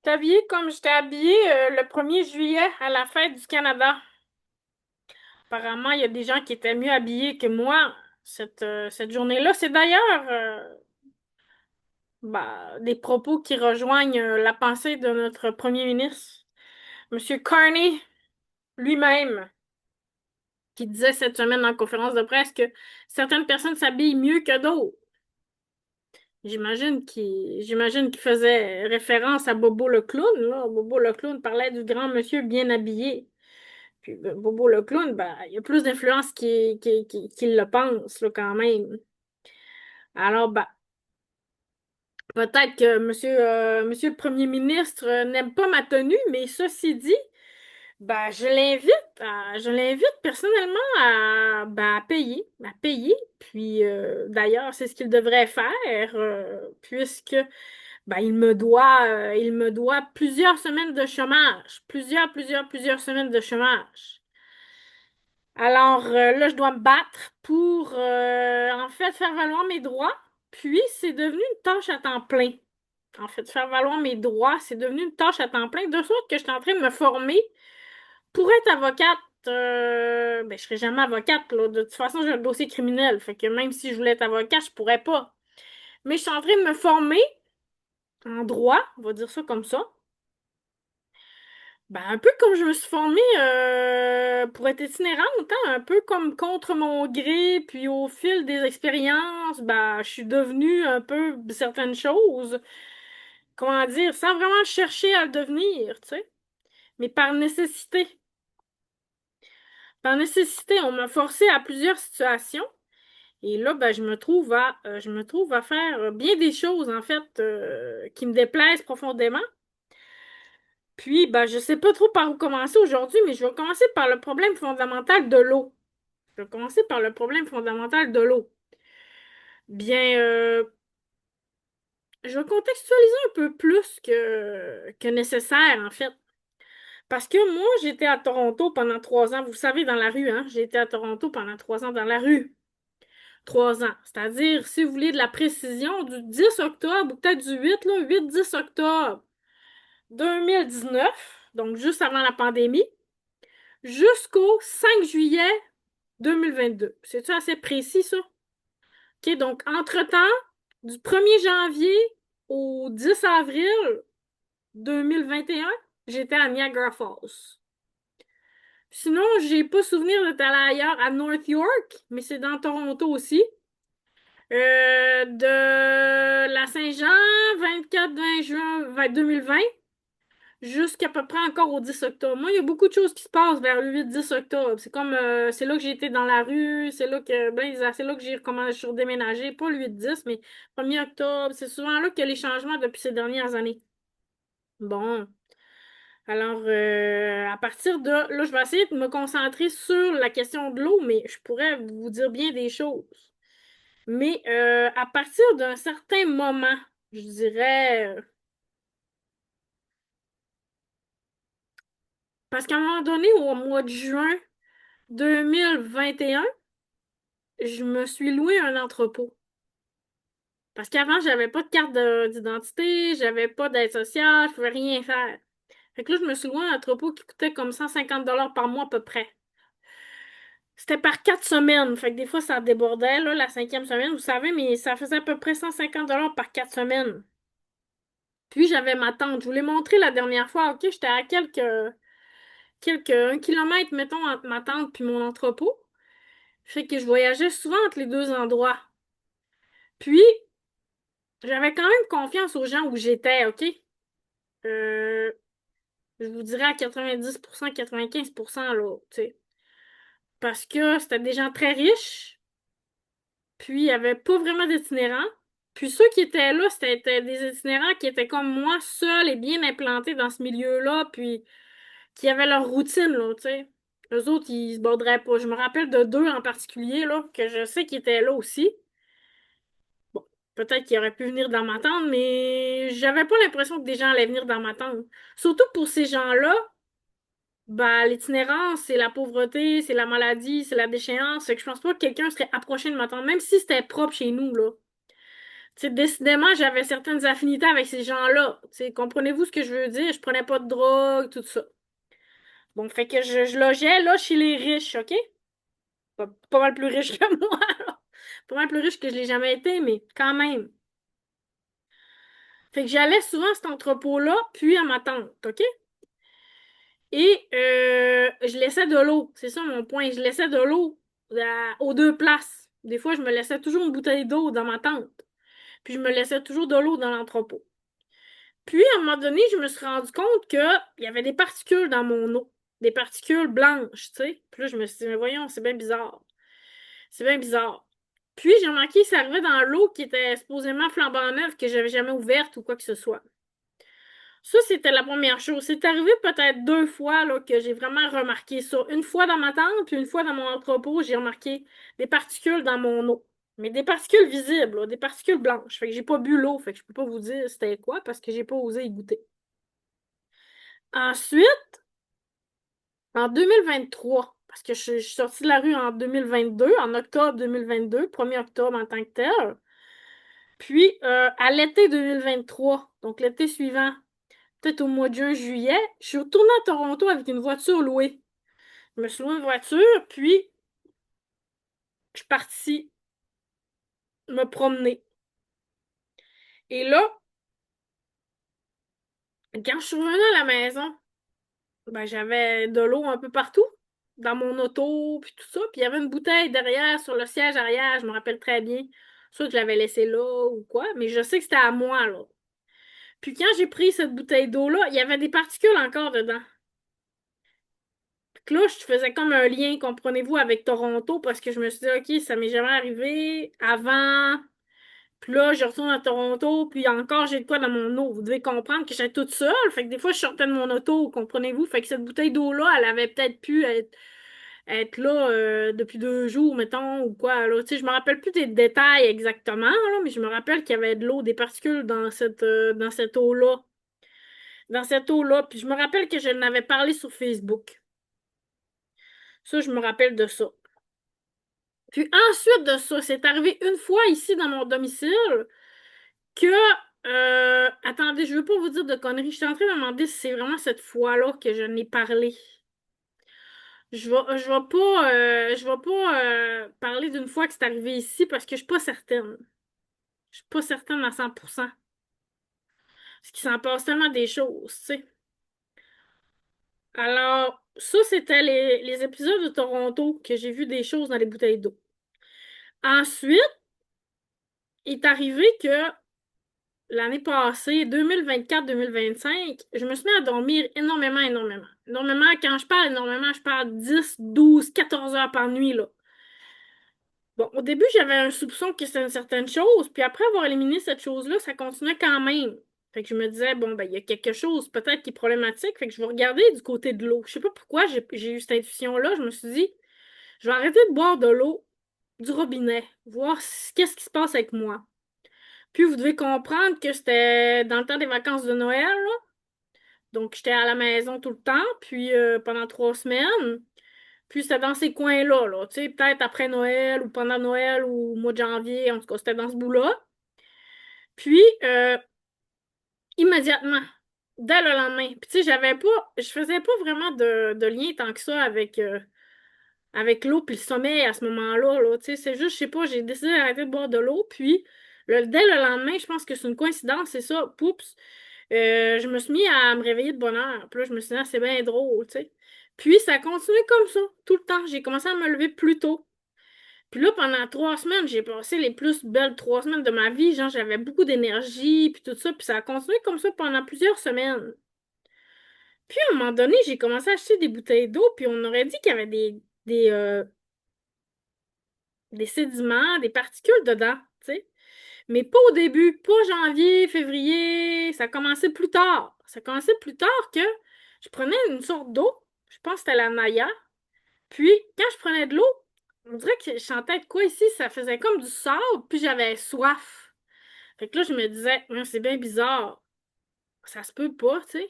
T'es habillée comme j'étais habillée le 1er juillet à la fête du Canada. Apparemment, il y a des gens qui étaient mieux habillés que moi cette journée-là. C'est d'ailleurs des propos qui rejoignent la pensée de notre premier ministre, Monsieur Carney lui-même, qui disait cette semaine en conférence de presse que certaines personnes s'habillent mieux que d'autres. J'imagine qu'il faisait référence à Bobo le clown, là. Bobo le clown parlait du grand monsieur bien habillé. Puis Bobo le clown, il y a plus d'influence qu'il le pense, là, quand même. Alors, peut-être que monsieur le Premier ministre n'aime pas ma tenue, mais ceci dit, je l'invite personnellement à payer. Puis, d'ailleurs, c'est ce qu'il devrait faire, puisque, il me doit plusieurs semaines de chômage. Plusieurs semaines de chômage. Alors là, je dois me battre pour en fait faire valoir mes droits. Puis c'est devenu une tâche à temps plein. En fait, faire valoir mes droits, c'est devenu une tâche à temps plein. De sorte que je suis en train de me former pour être avocate. Je serai jamais avocate, là. De toute façon, j'ai un dossier criminel. Fait que même si je voulais être avocate, je pourrais pas. Mais je suis en train de me former en droit, on va dire ça comme ça. Un peu comme je me suis formée pour être itinérante, hein, un peu comme contre mon gré, puis au fil des expériences, je suis devenue un peu certaines choses, comment dire, sans vraiment chercher à le devenir, tu sais, mais par nécessité. Par nécessité, on m'a forcé à plusieurs situations, et là, je me trouve à faire bien des choses, en fait, qui me déplaisent profondément. Puis, je sais pas trop par où commencer aujourd'hui, mais je vais commencer par le problème fondamental de l'eau. Je vais commencer par le problème fondamental de l'eau. Bien, je vais contextualiser un peu plus que nécessaire, en fait. Parce que moi, j'étais à Toronto pendant 3 ans. Vous savez, dans la rue, hein? J'ai été à Toronto pendant 3 ans dans la rue. 3 ans. C'est-à-dire, si vous voulez de la précision, du 10 octobre, ou peut-être du 8, là, 8-10 octobre 2019, donc juste avant la pandémie, jusqu'au 5 juillet 2022. C'est-tu assez précis, ça? OK, donc, entre-temps, du 1er janvier au 10 avril 2021, j'étais à Niagara Falls. Sinon, j'ai pas souvenir d'être allée ailleurs à North York, mais c'est dans Toronto aussi. De la Saint-Jean, 24 juin 2020, jusqu'à peu près encore au 10 octobre. Moi, il y a beaucoup de choses qui se passent vers le 8-10 octobre. C'est comme, c'est là que j'ai été dans la rue, c'est là que j'ai redéménagé, pas le 8-10, mais 1er octobre. C'est souvent là qu'il y a les changements depuis ces dernières années. Bon. Alors, à partir de là, je vais essayer de me concentrer sur la question de l'eau, mais je pourrais vous dire bien des choses. Mais à partir d'un certain moment, je dirais, parce qu'à un moment donné, au mois de juin 2021, je me suis loué un entrepôt. Parce qu'avant, j'avais pas de d'identité, j'avais pas d'aide sociale, je pouvais rien faire. Fait que là, je me suis loué un entrepôt qui coûtait comme 150 $ par mois à peu près. C'était par 4 semaines, fait que des fois, ça débordait, là, la 5e semaine, vous savez, mais ça faisait à peu près 150 $ par 4 semaines. Puis, j'avais ma tante. Je vous l'ai montré la dernière fois, OK? J'étais à un kilomètre, mettons, entre ma tante puis mon entrepôt. Fait que je voyageais souvent entre les deux endroits. Puis, j'avais quand même confiance aux gens où j'étais, OK? Euh, je vous dirais à 90%, 95%, là, tu sais. Parce que c'était des gens très riches, puis il n'y avait pas vraiment d'itinérants. Puis ceux qui étaient là, c'était des itinérants qui étaient comme moi, seuls et bien implantés dans ce milieu-là, puis qui avaient leur routine, là, tu sais. Eux autres, ils se borderaient pas. Je me rappelle de deux en particulier, là, que je sais qu'ils étaient là aussi. Bon, peut-être qu'ils auraient pu venir dans ma tente, mais j'avais pas l'impression que des gens allaient venir dans ma tente. Surtout pour ces gens-là, l'itinérance, c'est la pauvreté, c'est la maladie, c'est la déchéance. Fait que je pense pas que quelqu'un serait approché de ma tante, même si c'était propre chez nous, là. Tu sais, décidément, j'avais certaines affinités avec ces gens-là. Tu sais, comprenez-vous ce que je veux dire? Je prenais pas de drogue, tout ça. Bon, fait que je logeais là chez les riches, OK? Pas mal plus riche que moi, là. Pas mal plus riche que je l'ai jamais été, mais quand même. Fait que j'allais souvent à cet entrepôt-là, puis à ma tante, OK? Et je laissais de l'eau. C'est ça mon point. Je laissais de l'eau aux deux places. Des fois, je me laissais toujours une bouteille d'eau dans ma tente. Puis je me laissais toujours de l'eau dans l'entrepôt. Puis, à un moment donné, je me suis rendu compte qu'il y avait des particules dans mon eau. Des particules blanches, tu sais. Puis là, je me suis dit, mais voyons, c'est bien bizarre. C'est bien bizarre. Puis, j'ai remarqué que ça arrivait dans l'eau qui était supposément flambant neuve, que j'avais jamais ouverte ou quoi que ce soit. Ça, c'était la première chose. C'est arrivé peut-être deux fois là, que j'ai vraiment remarqué ça. Une fois dans ma tente, puis une fois dans mon entrepôt, j'ai remarqué des particules dans mon eau. Mais des particules visibles, là, des particules blanches. Fait que j'ai pas bu l'eau, fait que je peux pas vous dire c'était quoi parce que j'ai pas osé y goûter. Ensuite, en 2023, parce que je suis sortie de la rue en 2022, en octobre 2022, 1er octobre en tant que tel. Puis, à l'été 2023, donc l'été suivant, peut-être au mois de juin, juillet, je suis retournée à Toronto avec une voiture louée. Je me suis louée une voiture, puis je suis partie me promener. Et là, quand je suis revenue à la maison, ben, j'avais de l'eau un peu partout, dans mon auto, puis tout ça. Puis il y avait une bouteille derrière, sur le siège arrière, je me rappelle très bien. Soit que je l'avais laissée là ou quoi, mais je sais que c'était à moi, là. Puis quand j'ai pris cette bouteille d'eau-là, il y avait des particules encore dedans. Puis là, je faisais comme un lien, comprenez-vous, avec Toronto, parce que je me suis dit, OK, ça m'est jamais arrivé avant. Puis là, je retourne à Toronto, puis encore, j'ai de quoi dans mon eau. Vous devez comprendre que j'étais toute seule. Fait que des fois, je sortais de mon auto, comprenez-vous? Fait que cette bouteille d'eau-là, elle avait peut-être pu être là depuis 2 jours, mettons, ou quoi. Là. Tu sais, je me rappelle plus des détails exactement, là, mais je me rappelle qu'il y avait de l'eau, des particules dans cette eau-là. Dans cette eau-là. Puis je me rappelle que je n'avais parlé sur Facebook. Ça, je me rappelle de ça. Puis ensuite de ça, c'est arrivé une fois ici dans mon domicile que attendez, je veux pas vous dire de conneries. Je suis en train de me demander si c'est vraiment cette fois-là que je n'ai parlé. Je vais pas parler d'une fois que c'est arrivé ici parce que je suis pas certaine. Je suis pas certaine à 100%. Parce qu'il s'en passe tellement des choses, tu sais. Alors, ça, c'était les épisodes de Toronto que j'ai vu des choses dans les bouteilles d'eau. Ensuite, il est arrivé que l'année passée, 2024-2025, je me suis mis à dormir énormément, énormément. Énormément, quand je parle énormément, je parle 10, 12, 14 heures par nuit, là. Bon, au début, j'avais un soupçon que c'était une certaine chose, puis après avoir éliminé cette chose-là, ça continuait quand même. Fait que je me disais, bon, ben, il y a quelque chose peut-être qui est problématique, fait que je vais regarder du côté de l'eau. Je sais pas pourquoi j'ai eu cette intuition-là, je me suis dit, je vais arrêter de boire de l'eau du robinet, voir qu'est-ce qui se passe avec moi. Puis vous devez comprendre que c'était dans le temps des vacances de Noël, là. Donc j'étais à la maison tout le temps, puis pendant 3 semaines. Puis c'était dans ces coins-là, là. Tu sais, peut-être après Noël ou pendant Noël ou au mois de janvier, en tout cas, c'était dans ce bout-là. Puis immédiatement, dès le lendemain. Puis tu sais, je faisais pas vraiment de lien tant que ça avec l'eau puis le sommeil à ce moment-là, là. Tu sais, c'est juste, je sais pas, j'ai décidé d'arrêter de boire de l'eau, puis dès le lendemain, je pense que c'est une coïncidence, c'est ça, poups, je me suis mis à me réveiller de bonne heure. Puis là, je me suis dit, ah, c'est bien drôle, tu sais. Puis ça a continué comme ça, tout le temps. J'ai commencé à me lever plus tôt. Puis là, pendant 3 semaines, j'ai passé les plus belles 3 semaines de ma vie. Genre, j'avais beaucoup d'énergie, puis tout ça. Puis ça a continué comme ça pendant plusieurs semaines. Puis à un moment donné, j'ai commencé à acheter des bouteilles d'eau, puis on aurait dit qu'il y avait des sédiments, des particules dedans, tu sais. Mais pas au début, pas janvier, février, ça a commencé plus tard. Ça a commencé plus tard que je prenais une sorte d'eau, je pense que c'était la Naya, puis quand je prenais de l'eau, on dirait que je sentais de quoi ici, ça faisait comme du sable, puis j'avais soif. Fait que là, je me disais, c'est bien bizarre, ça se peut pas, tu sais.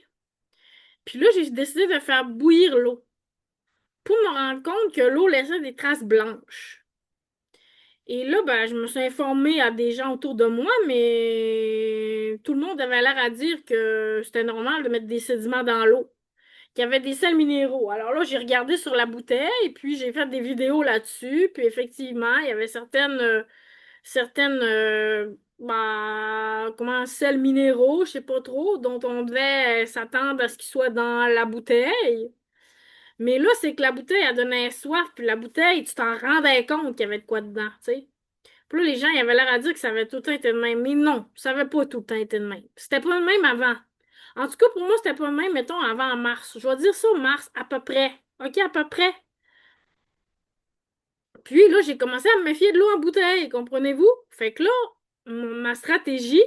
Puis là, j'ai décidé de faire bouillir l'eau pour me rendre compte que l'eau laissait des traces blanches. Et là, ben, je me suis informée à des gens autour de moi, mais tout le monde avait l'air à dire que c'était normal de mettre des sédiments dans l'eau, qu'il y avait des sels minéraux. Alors là, j'ai regardé sur la bouteille, puis j'ai fait des vidéos là-dessus, puis effectivement, il y avait comment, sels minéraux, je sais pas trop, dont on devait s'attendre à ce qu'ils soient dans la bouteille. Mais là, c'est que la bouteille, elle donnait soif, puis la bouteille, tu t'en rendais compte qu'il y avait de quoi dedans, tu sais. Puis là, les gens, ils avaient l'air à dire que ça avait tout le temps été de même. Mais non, ça avait pas tout le temps été de même. C'était pas le même avant. En tout cas, pour moi, c'était pas le même, mettons, avant en mars. Je vais dire ça, mars, à peu près. OK, à peu près. Puis là, j'ai commencé à me méfier de l'eau en bouteille, comprenez-vous? Fait que là, ma stratégie,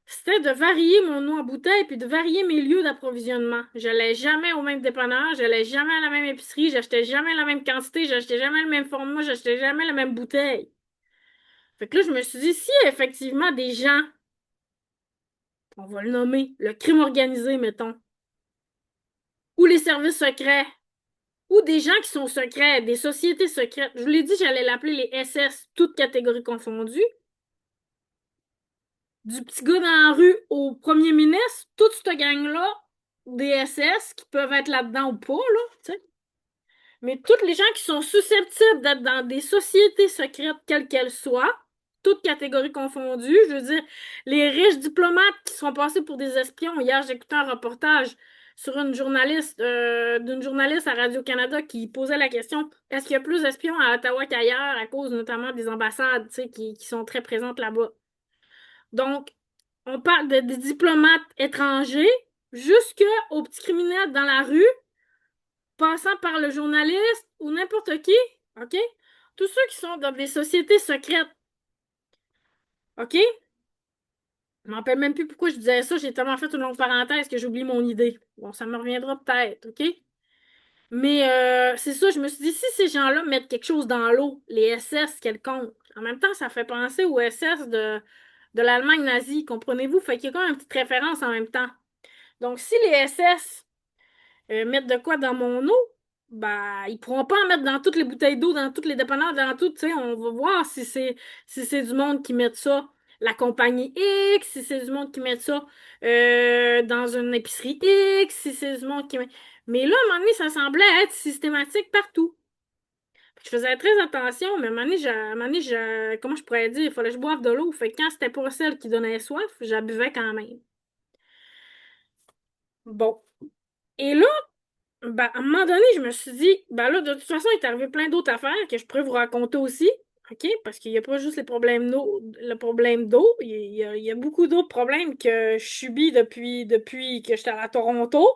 c'était de varier mon eau en bouteille puis de varier mes lieux d'approvisionnement. J'allais jamais au même dépanneur, j'allais jamais à la même épicerie, j'achetais jamais la même quantité, j'achetais jamais le même format, j'achetais jamais la même bouteille. Fait que là, je me suis dit, si effectivement des gens, on va le nommer, le crime organisé, mettons, ou les services secrets, ou des gens qui sont secrets, des sociétés secrètes, je vous l'ai dit, j'allais l'appeler les SS, toutes catégories confondues, du petit gars dans la rue au premier ministre, toute cette gang-là, des SS qui peuvent être là-dedans ou pas, là, tu sais. Mais toutes les gens qui sont susceptibles d'être dans des sociétés secrètes, quelles qu'elles soient, toutes catégories confondues, je veux dire, les riches diplomates qui sont passés pour des espions. Hier, j'écoutais un reportage sur d'une journaliste à Radio-Canada qui posait la question, est-ce qu'il y a plus d'espions à Ottawa qu'ailleurs à cause notamment des ambassades, tu sais, qui sont très présentes là-bas? Donc, on parle des diplomates étrangers jusqu'aux petits criminels dans la rue passant par le journaliste ou n'importe qui, OK? Tous ceux qui sont dans des sociétés secrètes, OK? Je m'en rappelle même plus pourquoi je disais ça, j'ai tellement fait une longue parenthèse que j'oublie mon idée. Bon, ça me reviendra peut-être, OK? Mais c'est ça, je me suis dit, si ces gens-là mettent quelque chose dans l'eau, les SS quelconques, en même temps, ça fait penser aux SS de l'Allemagne nazie, comprenez-vous? Fait qu'il y a quand même une petite référence en même temps. Donc, si les SS mettre de quoi dans mon eau, bah, ils pourront pas en mettre dans toutes les bouteilles d'eau, dans toutes les dépanneurs, dans tout, tu sais, on va voir si c'est du monde qui met ça, la compagnie X, si c'est du monde qui met ça dans une épicerie X, si c'est du monde qui met... Mais là, à un moment donné, ça semblait être systématique partout. Je faisais très attention, mais comment je pourrais dire, il fallait que je boive de l'eau. Fait que quand c'était pas celle qui donnait soif, j'abuvais quand même. Bon. Et là, ben, à un moment donné, je me suis dit, ben là, de toute façon, il est arrivé plein d'autres affaires que je pourrais vous raconter aussi, OK? Parce qu'il n'y a pas juste les problèmes d'eau, le problème d'eau, il y a beaucoup d'autres problèmes que je subis depuis que j'étais à Toronto.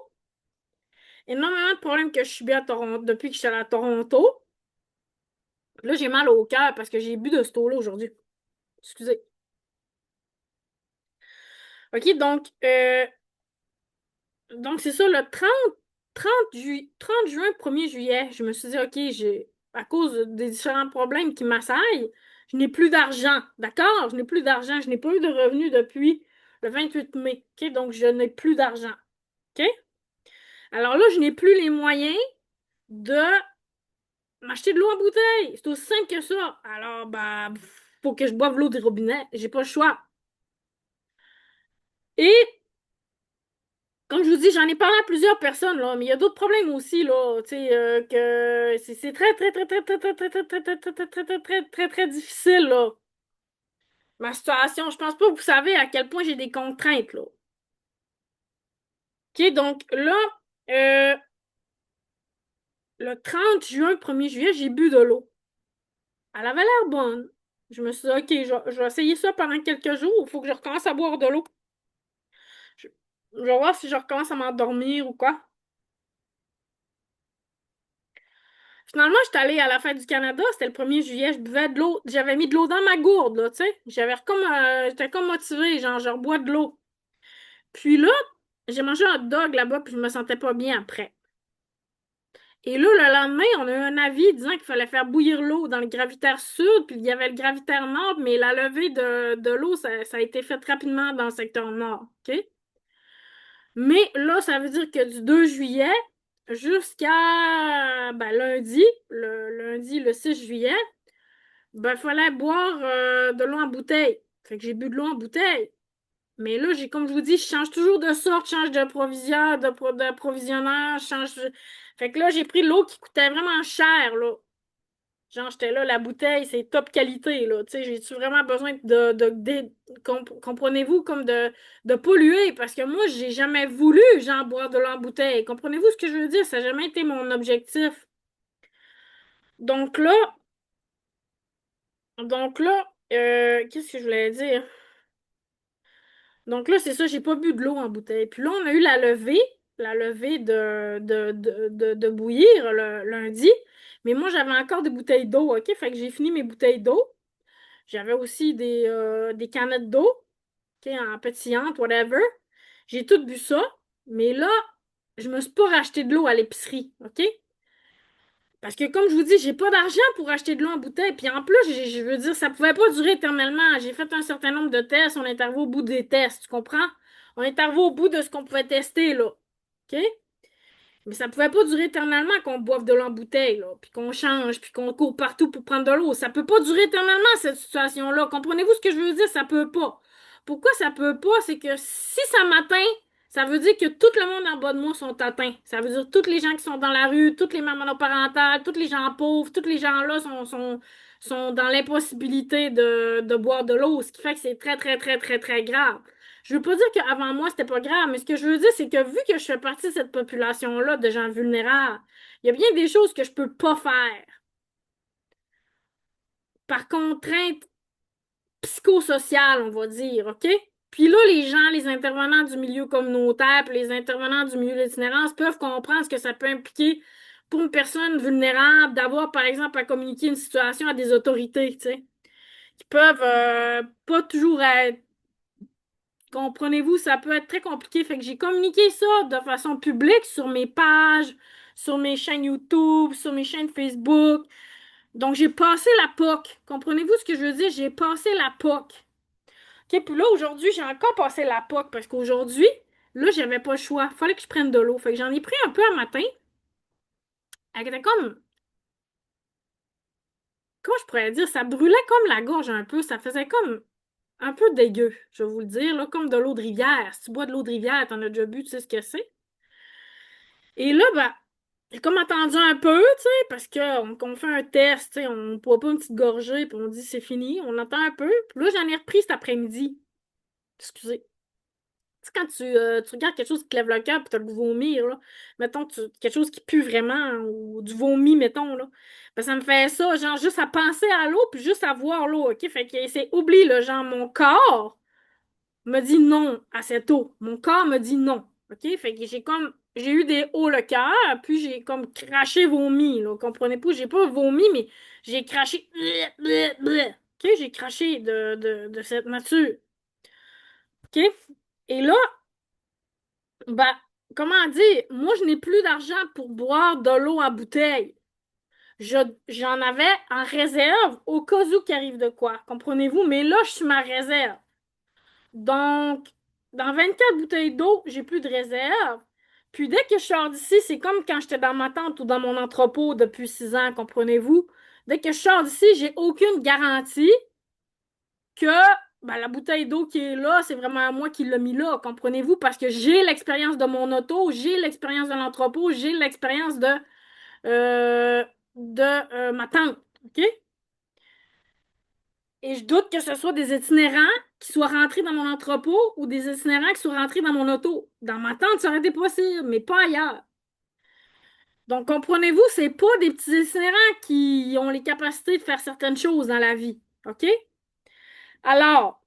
Énormément de problèmes que je subis à Toronto depuis que j'étais à Toronto. Là, j'ai mal au cœur parce que j'ai bu de cette eau-là aujourd'hui. Excusez. OK, donc c'est ça, le 30 juin, 1er juillet, je me suis dit, OK, à cause des différents problèmes qui m'assaillent, je n'ai plus d'argent. D'accord? Je n'ai plus d'argent. Je n'ai pas eu de revenus depuis le 28 mai. OK? Donc, je n'ai plus d'argent. OK? Alors là, je n'ai plus les moyens de m'acheter de l'eau en bouteille. C'est aussi simple que ça. Alors, bah, faut que je boive l'eau des robinets. J'ai pas le choix. Et comme je vous dis, j'en ai parlé à plusieurs personnes, là, mais il y a d'autres problèmes aussi, là, tu sais, que c'est très, très, très, très, très, très, très, très, très, très, très, très, très, très, très, très difficile, là. Ma situation, je pense pas que vous savez à quel point j'ai des contraintes, là. OK, donc là, euh, le 30 juin, 1er juillet, j'ai bu de l'eau. Elle avait l'air bonne. Je me suis dit, OK, je vais essayer ça pendant quelques jours. Il faut que je recommence à boire de l'eau. Je, je vais voir si je recommence à m'endormir ou quoi. Finalement, j'étais allée à la fête du Canada, c'était le 1er juillet, je buvais de l'eau, j'avais mis de l'eau dans ma gourde, là, tu sais. J'étais comme motivée, genre, je rebois de l'eau. Puis là, j'ai mangé un hot dog là-bas, puis je me sentais pas bien après. Et là, le lendemain, on a eu un avis disant qu'il fallait faire bouillir l'eau dans le gravitaire sud, puis il y avait le gravitaire nord, mais la levée de l'eau, ça a été fait rapidement dans le secteur nord, OK? Mais là, ça veut dire que du 2 juillet jusqu'à ben, lundi, le 6 juillet, Ben, fallait boire de l'eau en bouteille. Fait que j'ai bu de l'eau en bouteille. Mais là, comme je vous dis, je change toujours de sorte, je change de provisionnaire, d'approvisionnaire, je change. Fait que là, j'ai pris l'eau qui coûtait vraiment cher, là. Genre, j'étais là, la bouteille, c'est top qualité, là. Tu sais, j'ai-tu vraiment besoin comprenez-vous, comme de polluer? Parce que moi, j'ai jamais voulu, genre, boire de l'eau en bouteille. Comprenez-vous ce que je veux dire? Ça n'a jamais été mon objectif. Donc là, donc là, qu'est-ce que je voulais dire? Donc là, c'est ça, j'ai pas bu de l'eau en bouteille. Puis là, on a eu la levée de bouillir le lundi. Mais moi, j'avais encore des bouteilles d'eau, OK? Fait que j'ai fini mes bouteilles d'eau. J'avais aussi des canettes d'eau, OK, en pétillante, whatever. J'ai tout bu ça. Mais là, je me suis pas racheté de l'eau à l'épicerie, OK? Parce que comme je vous dis, j'ai pas d'argent pour acheter de l'eau en bouteille. Puis en plus, je veux dire, ça pouvait pas durer éternellement. J'ai fait un certain nombre de tests. On est arrivé au bout des tests, tu comprends? On est arrivé au bout de ce qu'on pouvait tester, là. OK? Mais ça pouvait pas durer éternellement qu'on boive de l'eau en bouteille, là, puis qu'on change, puis qu'on court partout pour prendre de l'eau. Ça peut pas durer éternellement, cette situation-là. Comprenez-vous ce que je veux dire? Ça peut pas. Pourquoi ça peut pas? C'est que si ça m'atteint, ça veut dire que tout le monde en bas de moi sont atteints. Ça veut dire tous les gens qui sont dans la rue, toutes les mères monoparentales, tous les gens pauvres, tous les gens-là sont dans l'impossibilité de boire de l'eau, ce qui fait que c'est très, très, très, très, très grave. Je veux pas dire qu'avant moi, c'était pas grave, mais ce que je veux dire, c'est que vu que je fais partie de cette population-là de gens vulnérables, il y a bien des choses que je peux pas faire par contrainte psychosociale, on va dire, OK? Puis là, les gens, les intervenants du milieu communautaire, puis les intervenants du milieu de l'itinérance peuvent comprendre ce que ça peut impliquer pour une personne vulnérable d'avoir, par exemple, à communiquer une situation à des autorités, tu sais, qui peuvent pas toujours être. Comprenez-vous, ça peut être très compliqué. Fait que j'ai communiqué ça de façon publique sur mes pages, sur mes chaînes YouTube, sur mes chaînes Facebook. Donc, j'ai passé la POC. Comprenez-vous ce que je veux dire? J'ai passé la POC. OK, puis là, aujourd'hui, j'ai encore passé la POC parce qu'aujourd'hui, là, j'avais pas le choix. Fallait que je prenne de l'eau. Fait que j'en ai pris un peu un matin. Elle était comme, comment je pourrais dire? Ça brûlait comme la gorge un peu. Ça faisait comme un peu dégueu, je vais vous le dire, là, comme de l'eau de rivière. Si tu bois de l'eau de rivière, t'en as déjà bu, tu sais ce que c'est. Et là, ben, j'ai comme attendu un peu, tu sais, parce qu'on fait un test, tu sais, on ne boit pas une petite gorgée, puis on dit c'est fini, on attend un peu. Puis là, j'en ai repris cet après-midi. Excusez. Tu sais, quand tu regardes quelque chose qui te lève le cœur, puis t'as le goût de vomir, là, mettons, quelque chose qui pue vraiment, ou du vomi, mettons, là, ben, ça me fait ça, genre, juste à penser à l'eau, puis juste à voir l'eau, OK? Fait que c'est oublie, là, genre, mon corps me dit non à cette eau. Mon corps me dit non. OK? Fait que j'ai eu des hauts le cœur, puis j'ai comme craché vomi, là. Comprenez pas? J'ai pas vomi, mais j'ai craché. OK? J'ai craché de cette nature. OK? Et là, bah, comment dire? Moi, je n'ai plus d'argent pour boire de l'eau en bouteille. Je, j'en avais en réserve au cas où qu'il arrive de quoi. Comprenez-vous? Mais là, je suis ma réserve. Donc, dans 24 bouteilles d'eau, j'ai plus de réserve. Puis dès que je sors d'ici, c'est comme quand j'étais dans ma tente ou dans mon entrepôt depuis 6 ans, comprenez-vous? Dès que je sors d'ici, j'ai aucune garantie que ben, la bouteille d'eau qui est là, c'est vraiment moi qui l'ai mis là, comprenez-vous? Parce que j'ai l'expérience de mon auto, j'ai l'expérience de l'entrepôt, j'ai l'expérience euh, de ma tante, OK? Et je doute que ce soit des itinérants qui soient rentrés dans mon entrepôt ou des itinérants qui soient rentrés dans mon auto. Dans ma tente, ça aurait été possible, mais pas ailleurs. Donc, comprenez-vous, c'est pas des petits itinérants qui ont les capacités de faire certaines choses dans la vie. OK? Alors,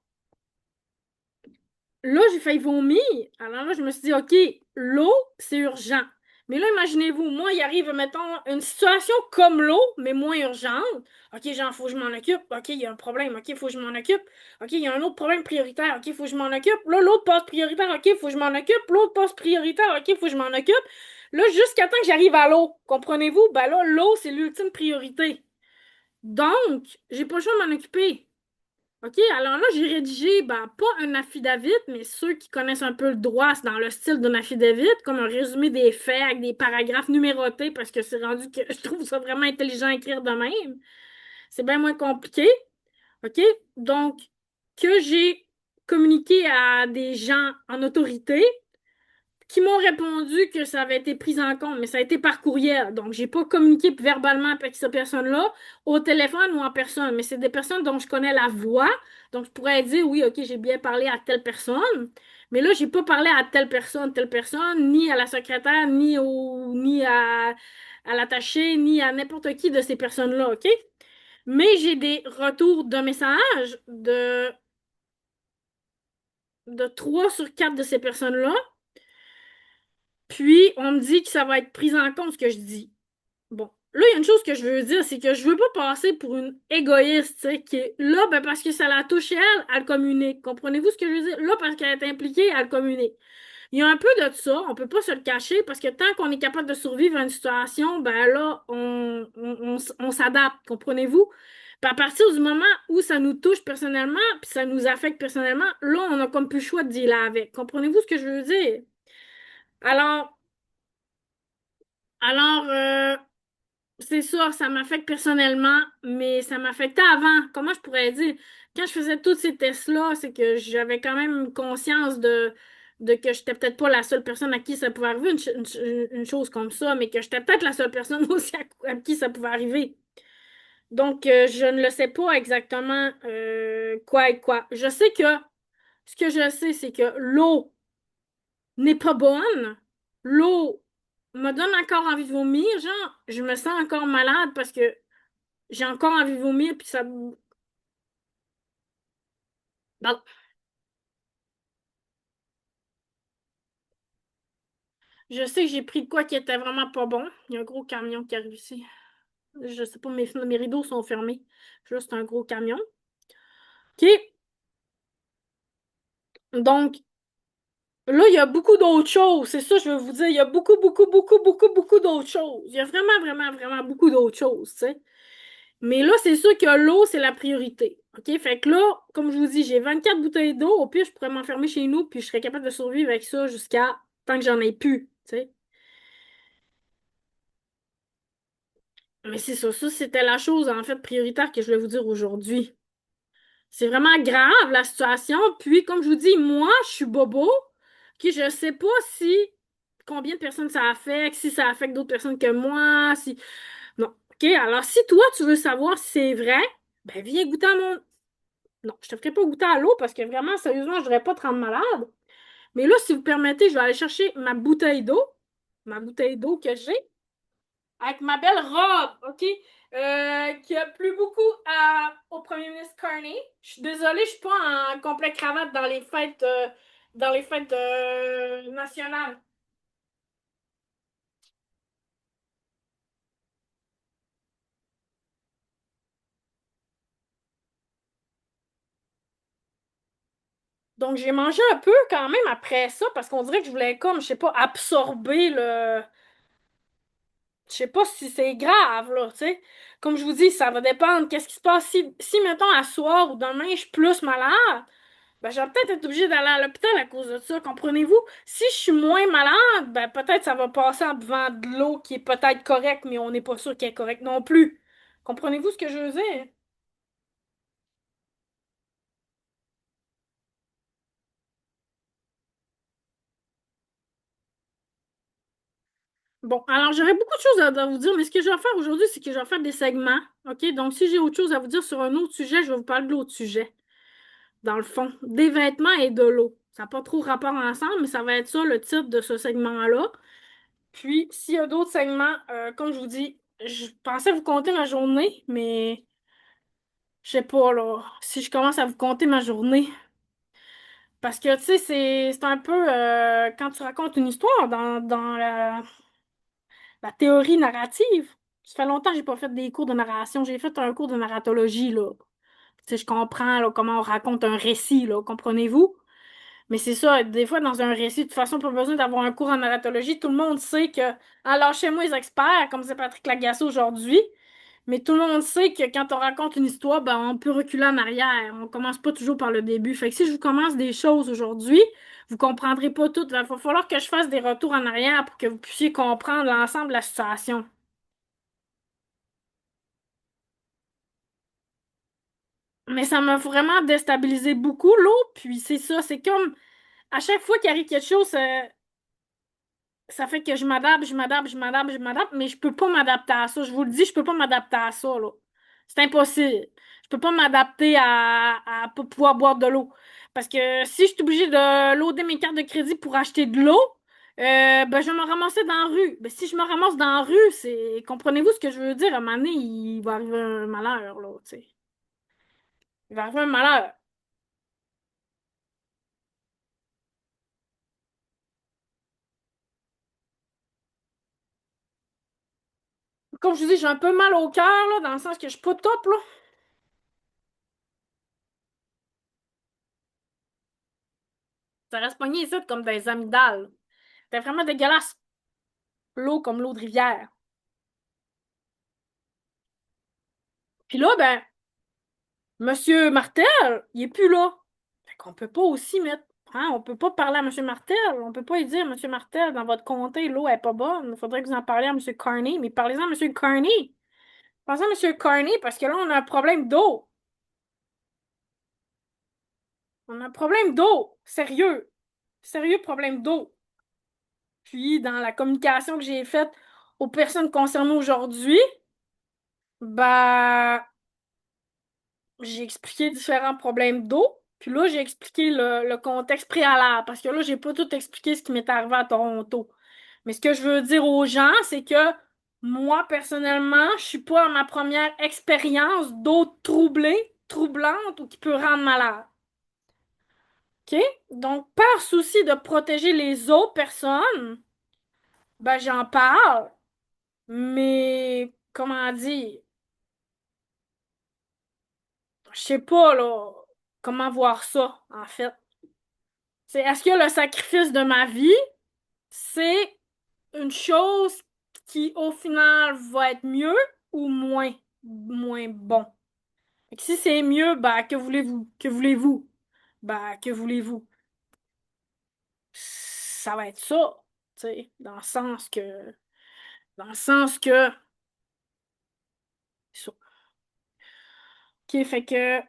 là, j'ai failli vomir. Alors là, je me suis dit, OK, l'eau, c'est urgent. Mais là, imaginez-vous, moi, il arrive, mettons, une situation comme l'eau, mais moins urgente. OK, genre, faut que je m'en occupe. OK, il y a un problème. OK, faut que je m'en occupe. OK, il y a un autre problème prioritaire. OK, faut que je m'en occupe. Là, l'autre passe prioritaire. OK, faut que je m'en occupe. L'autre passe prioritaire. OK, faut que je m'en occupe. Là, jusqu'à temps que j'arrive à l'eau. Comprenez-vous? Ben là, l'eau, c'est l'ultime priorité. Donc, j'ai pas le choix de m'en occuper. OK, alors là, j'ai rédigé, ben, pas un affidavit, mais ceux qui connaissent un peu le droit, c'est dans le style d'un affidavit, comme un résumé des faits avec des paragraphes numérotés, parce que c'est rendu que je trouve ça vraiment intelligent à écrire de même. c'est bien moins compliqué. OK? Donc, que j'ai communiqué à des gens en autorité qui m'ont répondu que ça avait été pris en compte, mais ça a été par courriel. Donc, j'ai pas communiqué verbalement avec cette personne-là, au téléphone ou en personne. Mais c'est des personnes dont je connais la voix. Donc, je pourrais dire, oui, OK, j'ai bien parlé à telle personne. Mais là, j'ai pas parlé à telle personne, ni à la secrétaire, ni à l'attaché, ni à n'importe qui de ces personnes-là, OK? Mais j'ai des retours de messages de 3 sur 4 de ces personnes-là. Puis, on me dit que ça va être pris en compte ce que je dis. Bon, là, il y a une chose que je veux dire, c'est que je veux pas passer pour une égoïste, tu sais, qui est là, ben, parce que ça la touche elle le communique. Comprenez-vous ce que je veux dire? Là, parce qu'elle est impliquée, elle le communique. Il y a un peu de ça, on peut pas se le cacher, parce que tant qu'on est capable de survivre à une situation, ben là, on s'adapte, comprenez-vous? Puis à partir du moment où ça nous touche personnellement, puis ça nous affecte personnellement, là, on a comme plus le choix de dealer avec. Comprenez-vous ce que je veux dire? Alors, alors, c'est sûr, ça m'affecte personnellement, mais ça m'affectait avant. Comment je pourrais dire? Quand je faisais tous ces tests-là, c'est que j'avais quand même conscience de que j'étais peut-être pas la seule personne à qui ça pouvait arriver, une chose comme ça, mais que j'étais peut-être la seule personne aussi à qui ça pouvait arriver. Donc, je ne le sais pas exactement quoi et quoi. Je sais que ce que je sais, c'est que l'eau n'est pas bonne. L'eau me donne encore envie de vomir, genre, je me sens encore malade parce que j'ai encore envie de vomir, puis ça... Bon, je sais que j'ai pris de quoi qui était vraiment pas bon. Il y a un gros camion qui arrive ici. Je sais pas, mes rideaux sont fermés. Juste un gros camion. OK. Donc, là, il y a beaucoup d'autres choses. C'est ça, je veux vous dire. Il y a beaucoup, beaucoup, beaucoup, beaucoup, beaucoup d'autres choses. Il y a vraiment, vraiment, vraiment beaucoup d'autres choses, tu sais. Mais là, c'est sûr que l'eau, c'est la priorité. OK? Fait que là, comme je vous dis, j'ai 24 bouteilles d'eau. Au pire, je pourrais m'enfermer chez nous, puis je serais capable de survivre avec ça jusqu'à tant que j'en ai plus, tu sais. Mais c'est ça, ça c'était la chose en fait prioritaire que je voulais vous dire aujourd'hui. C'est vraiment grave la situation. Puis comme je vous dis, moi, je suis bobo, que je sais pas si combien de personnes ça affecte, si ça affecte d'autres personnes que moi, si. Non. OK, alors si toi tu veux savoir si c'est vrai, ben viens goûter à mon. Non, je te ferai pas goûter à l'eau parce que vraiment, sérieusement, je voudrais pas te rendre malade. Mais là, si vous permettez, je vais aller chercher ma bouteille d'eau que j'ai. Avec ma belle robe, OK? Qui a plu beaucoup au premier ministre Carney. Je suis désolée, je suis pas en complet cravate dans les fêtes nationales. Donc, j'ai mangé un peu quand même après ça parce qu'on dirait que je voulais comme, je sais pas, absorber le. Je sais pas si c'est grave, là, tu sais. Comme je vous dis, ça va dépendre. Qu'est-ce qui se passe si mettons, à soir ou demain, je suis plus malade? Ben, je vais peut-être être obligée d'aller à l'hôpital à cause de ça, comprenez-vous? Si je suis moins malade, ben peut-être ça va passer en buvant de l'eau qui est peut-être correcte, mais on n'est pas sûr qu'elle est correcte non plus. Comprenez-vous ce que je veux dire? Bon, alors j'aurais beaucoup de choses à vous dire, mais ce que je vais faire aujourd'hui, c'est que je vais faire des segments. OK? Donc, si j'ai autre chose à vous dire sur un autre sujet, je vais vous parler de l'autre sujet. Dans le fond, des vêtements et de l'eau. Ça n'a pas trop rapport ensemble, mais ça va être ça le titre de ce segment-là. Puis, s'il y a d'autres segments, comme je vous dis, je pensais vous compter ma journée, mais je sais pas, là, si je commence à vous compter ma journée. Parce que, tu sais, c'est un peu quand tu racontes une histoire dans la théorie narrative. Ça fait longtemps que j'ai pas fait des cours de narration. J'ai fait un cours de narratologie, là. Tu sais, je comprends là, comment on raconte un récit, là, comprenez-vous? Mais c'est ça, des fois, dans un récit, de toute façon, pas besoin d'avoir un cours en narratologie. Tout le monde sait que, alors chez moi, les experts, comme c'est Patrick Lagacé aujourd'hui, mais tout le monde sait que quand on raconte une histoire, ben, on peut reculer en arrière. On commence pas toujours par le début. Fait que si je vous commence des choses aujourd'hui, vous comprendrez pas tout. Il va falloir que je fasse des retours en arrière pour que vous puissiez comprendre l'ensemble de la situation. Mais ça m'a vraiment déstabilisé beaucoup, l'eau. Puis c'est ça, c'est comme à chaque fois qu'il arrive quelque chose, ça fait que je m'adapte, je m'adapte, je m'adapte, je m'adapte, mais je peux pas m'adapter à ça. Je vous le dis, je peux pas m'adapter à ça, là. C'est impossible. Je peux pas m'adapter à pas pouvoir boire de l'eau. Parce que si je suis obligée de loader mes cartes de crédit pour acheter de l'eau, ben je vais me ramasser dans la rue. Ben si je me ramasse dans la rue, c'est. Comprenez-vous ce que je veux dire? À un moment donné, il va arriver un malheur, là, tu sais. Il va arriver un malheur. Comme je vous dis, j'ai un peu mal au cœur, là, dans le sens que je suis pas top, là. Ça reste pogné ici comme des amygdales. C'était vraiment dégueulasse. L'eau comme l'eau de rivière. Puis là, ben, Monsieur Martel, il est plus là. Fait qu'on peut pas aussi mettre. Hein, on peut pas parler à Monsieur Martel. On peut pas lui dire, Monsieur Martel, dans votre comté, l'eau est pas bonne. Il faudrait que vous en parliez à Monsieur Carney. Mais parlez-en à Monsieur Carney. Pensez à Monsieur Carney parce que là, on a un problème d'eau. On a un problème d'eau. Sérieux. Sérieux problème d'eau. Puis, dans la communication que j'ai faite aux personnes concernées aujourd'hui, bah, j'ai expliqué différents problèmes d'eau. Puis là, j'ai expliqué le contexte préalable. Parce que là, j'ai pas tout expliqué ce qui m'est arrivé à Toronto. Mais ce que je veux dire aux gens, c'est que moi, personnellement, je suis pas à ma première expérience d'eau troublée, troublante ou qui peut rendre malade. OK? Donc, par souci de protéger les autres personnes, ben j'en parle. Mais, comment dire, je sais pas, là, comment voir ça, en fait. C'est est-ce que le sacrifice de ma vie, c'est une chose qui, au final, va être mieux ou moins bon? Fait que si c'est mieux, bah, que voulez-vous? Que voulez-vous? Bah, que voulez-vous? Ça va être ça, tu sais, dans le sens que, OK, fait que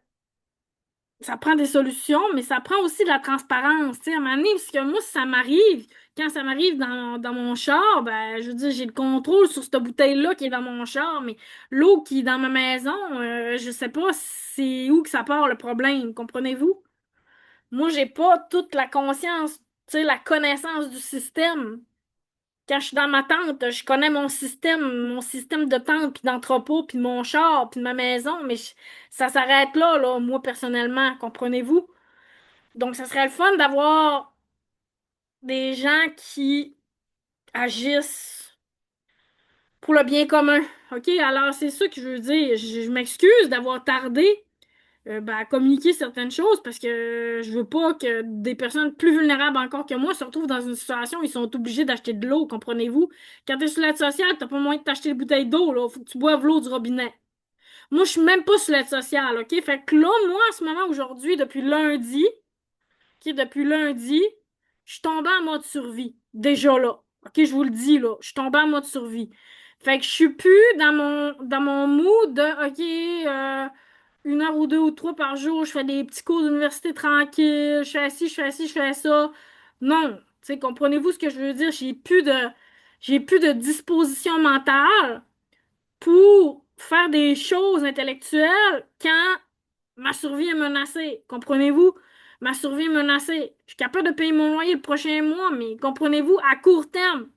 ça prend des solutions, mais ça prend aussi de la transparence. Tu sais, à un moment donné, parce que moi, si ça m'arrive, quand ça m'arrive dans mon char, ben, je veux dire, j'ai le contrôle sur cette bouteille-là qui est dans mon char, mais l'eau qui est dans ma maison, je sais pas c'est où que ça part le problème, comprenez-vous? Moi, j'ai pas toute la conscience, tu sais, la connaissance du système. Quand je suis dans ma tente, je connais mon système de tente, puis d'entrepôt, puis de mon char, puis de ma maison, mais ça s'arrête là, moi, personnellement, comprenez-vous? Donc, ça serait le fun d'avoir des gens qui agissent pour le bien commun. OK? Alors, c'est ça que je veux dire. Je m'excuse d'avoir tardé ben, à communiquer certaines choses parce que je veux pas que des personnes plus vulnérables encore que moi se retrouvent dans une situation où ils sont obligés d'acheter de l'eau, comprenez-vous? Quand t'es sur l'aide sociale, t'as pas moyen de t'acheter une bouteille d'eau, là. Faut que tu boives l'eau du robinet. Moi, je suis même pas sur l'aide sociale, OK? Fait que là, moi, en ce moment, aujourd'hui, depuis lundi, je suis tombée en mode survie. Déjà là. OK, je vous le dis là. Je suis tombée en mode survie. Fait que je suis plus dans mon mood de OK, 1 heure ou deux ou trois par jour, je fais des petits cours d'université tranquille, je fais ci, je fais ci, je fais ça. Non. Tu sais, comprenez-vous ce que je veux dire? J'ai plus de disposition mentale pour faire des choses intellectuelles quand ma survie est menacée. Comprenez-vous? Ma survie est menacée. Je suis capable de payer mon loyer le prochain mois, mais comprenez-vous, à court terme,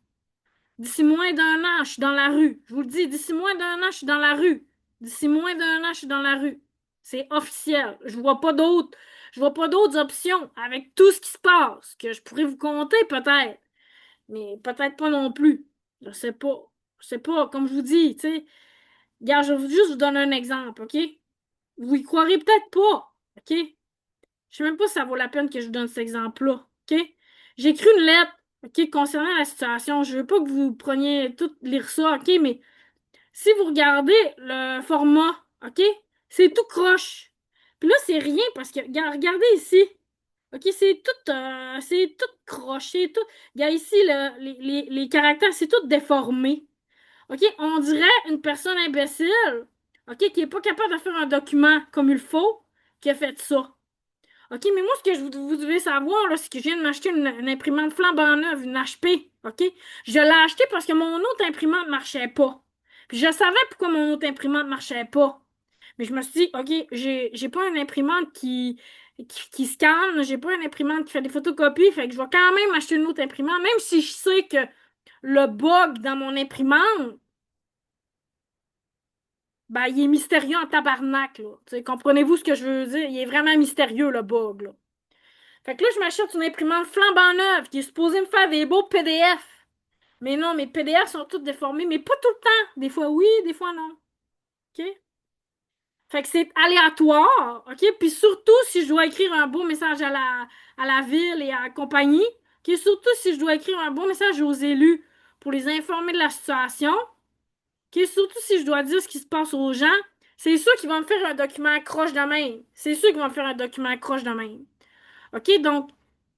d'ici moins d'un an, je suis dans la rue. Je vous le dis, d'ici moins d'un an, je suis dans la rue. D'ici moins d'un an, je suis dans la rue. C'est officiel. Je vois pas d'autres options avec tout ce qui se passe que je pourrais vous compter peut-être, mais peut-être pas non plus. Je sais pas. Je sais pas, comme je vous dis, tu sais. Regarde, je vais juste vous donner un exemple, OK? Vous y croirez peut-être pas, OK? Je sais même pas si ça vaut la peine que je vous donne cet exemple-là, OK? J'ai écrit une lettre, OK, concernant la situation. Je veux pas que vous preniez tout lire ça, OK? Mais si vous regardez le format, OK? C'est tout croche. Puis là, c'est rien parce que, regardez ici. OK, c'est tout croche, c'est tout. Regarde ici, les caractères, c'est tout déformé. OK, on dirait une personne imbécile, OK, qui est pas capable de faire un document comme il faut, qui a fait ça. OK, mais moi, ce que vous devez savoir, là, c'est que je viens de m'acheter une imprimante flambant neuve, une HP. OK? Je l'ai achetée parce que mon autre imprimante ne marchait pas. Puis je savais pourquoi mon autre imprimante ne marchait pas. Mais je me suis dit, OK, j'ai pas une imprimante qui scanne, j'ai pas une imprimante qui fait des photocopies, fait que je vais quand même acheter une autre imprimante, même si je sais que le bug dans mon imprimante, ben, il est mystérieux en tabarnak, là. Tu sais, comprenez-vous ce que je veux dire? Il est vraiment mystérieux, le bug, là. Fait que là, je m'achète une imprimante flambant neuve qui est supposée me faire des beaux PDF. Mais non, mes PDF sont tous déformés, mais pas tout le temps. Des fois oui, des fois non. OK? Fait que c'est aléatoire, OK? Puis surtout si je dois écrire un beau message à la ville et à la compagnie, OK? Surtout si je dois écrire un beau message aux élus pour les informer de la situation, OK? Surtout si je dois dire ce qui se passe aux gens, c'est sûr qu'ils vont me faire un document croche de même. C'est sûr qu'ils vont me faire un document croche de même. OK? Donc,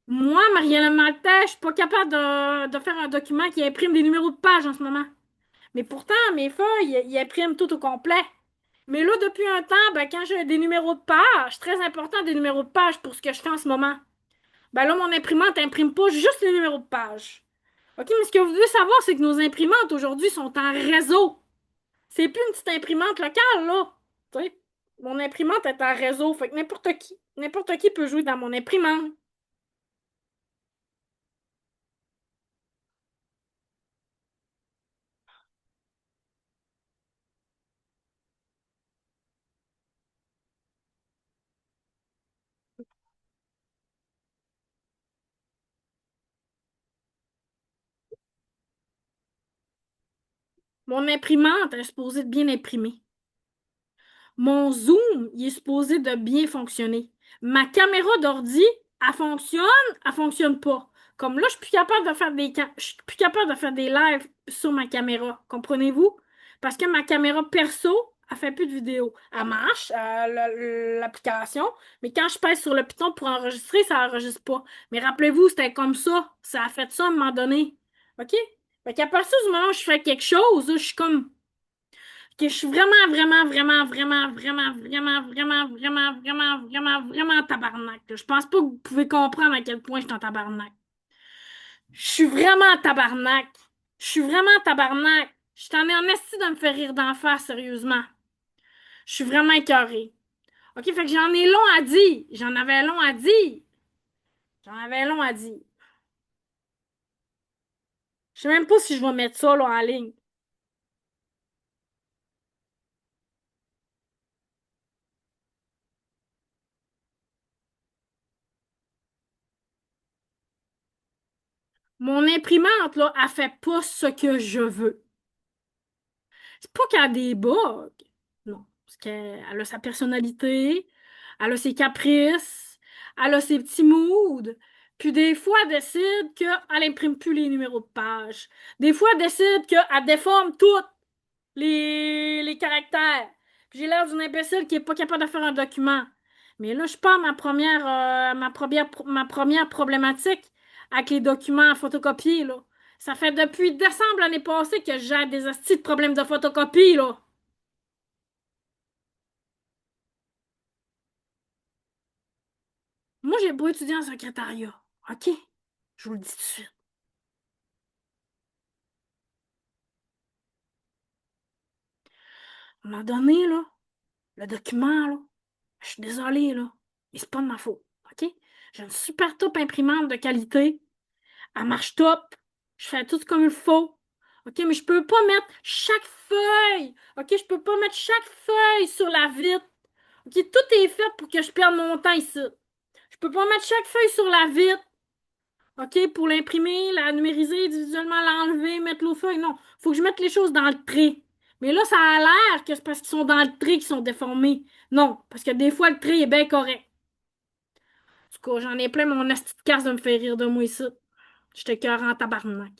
moi, Marielle Maltais, je suis pas capable de faire un document qui imprime des numéros de page en ce moment. Mais pourtant, mes feuilles, ils impriment tout au complet. Mais là, depuis un temps, ben, quand j'ai des numéros de page, très important des numéros de page pour ce que je fais en ce moment, ben là, mon imprimante imprime pas juste les numéros de page. OK, mais ce que vous devez savoir, c'est que nos imprimantes aujourd'hui sont en réseau. C'est plus une petite imprimante locale, là. Tu sais, mon imprimante est en réseau, fait que n'importe qui peut jouer dans mon imprimante. Mon imprimante est supposée de bien imprimer. Mon zoom, il est supposé de bien fonctionner. Ma caméra d'ordi, elle fonctionne pas. Comme là, je suis plus capable de faire des lives sur ma caméra. Comprenez-vous? Parce que ma caméra perso, elle fait plus de vidéos. Elle marche, l'application, mais quand je pèse sur le piton pour enregistrer, ça enregistre pas. Mais rappelez-vous, c'était comme ça. Ça a fait ça à un moment donné. OK? Fait qu'à partir du moment où je fais quelque chose, là, je suis comme que je suis vraiment, vraiment, vraiment, vraiment, vraiment, vraiment, vraiment, vraiment, vraiment, vraiment, vraiment en tabarnak, là. Je pense pas que vous pouvez comprendre à quel point je suis en tabarnak. Je suis vraiment en tabarnak. Je suis vraiment en tabarnak. Je t'en ai en esti de me faire rire d'en face, sérieusement. Je suis vraiment écœurée. OK, fait que j'en ai long à dire. J'en avais long à dire. J'en avais long à dire. Je sais même pas si je vais mettre ça là, en ligne. Mon imprimante, là, elle fait pas ce que je veux. C'est pas qu'elle a des bugs. Non. Parce qu'elle a sa personnalité, elle a ses caprices, elle a ses petits moods. Puis des fois, elle décide qu'elle imprime plus les numéros de page. Des fois, elle décide qu'elle déforme tous les caractères. Puis j'ai l'air d'une imbécile qui est pas capable de faire un document. Mais là, je pars ma première problématique avec les documents photocopiés, là. Ça fait depuis décembre l'année passée que j'ai des hosties de problèmes de photocopie, là. Moi, j'ai beau étudier en secrétariat. OK? Je vous le dis tout de suite. À un moment donné, là, le document, là, je suis désolée, là, mais c'est pas de ma faute. OK? J'ai une super top imprimante de qualité. Elle marche top. Je fais tout comme il faut. OK, mais je peux pas mettre chaque feuille. OK, je peux pas mettre chaque feuille sur la vitre. OK, tout est fait pour que je perde mon temps ici. Je peux pas mettre chaque feuille sur la vitre. OK, pour l'imprimer, la numériser individuellement, l'enlever, mettre l'eau feuille. Non, faut que je mette les choses dans le trait. Mais là, ça a l'air que c'est parce qu'ils sont dans le trait qu'ils sont déformés. Non, parce que des fois, le trait est bien correct. En tout cas, j'en ai plein mon asti de casse de me faire rire de moi ici. J'étais cœur en tabarnak.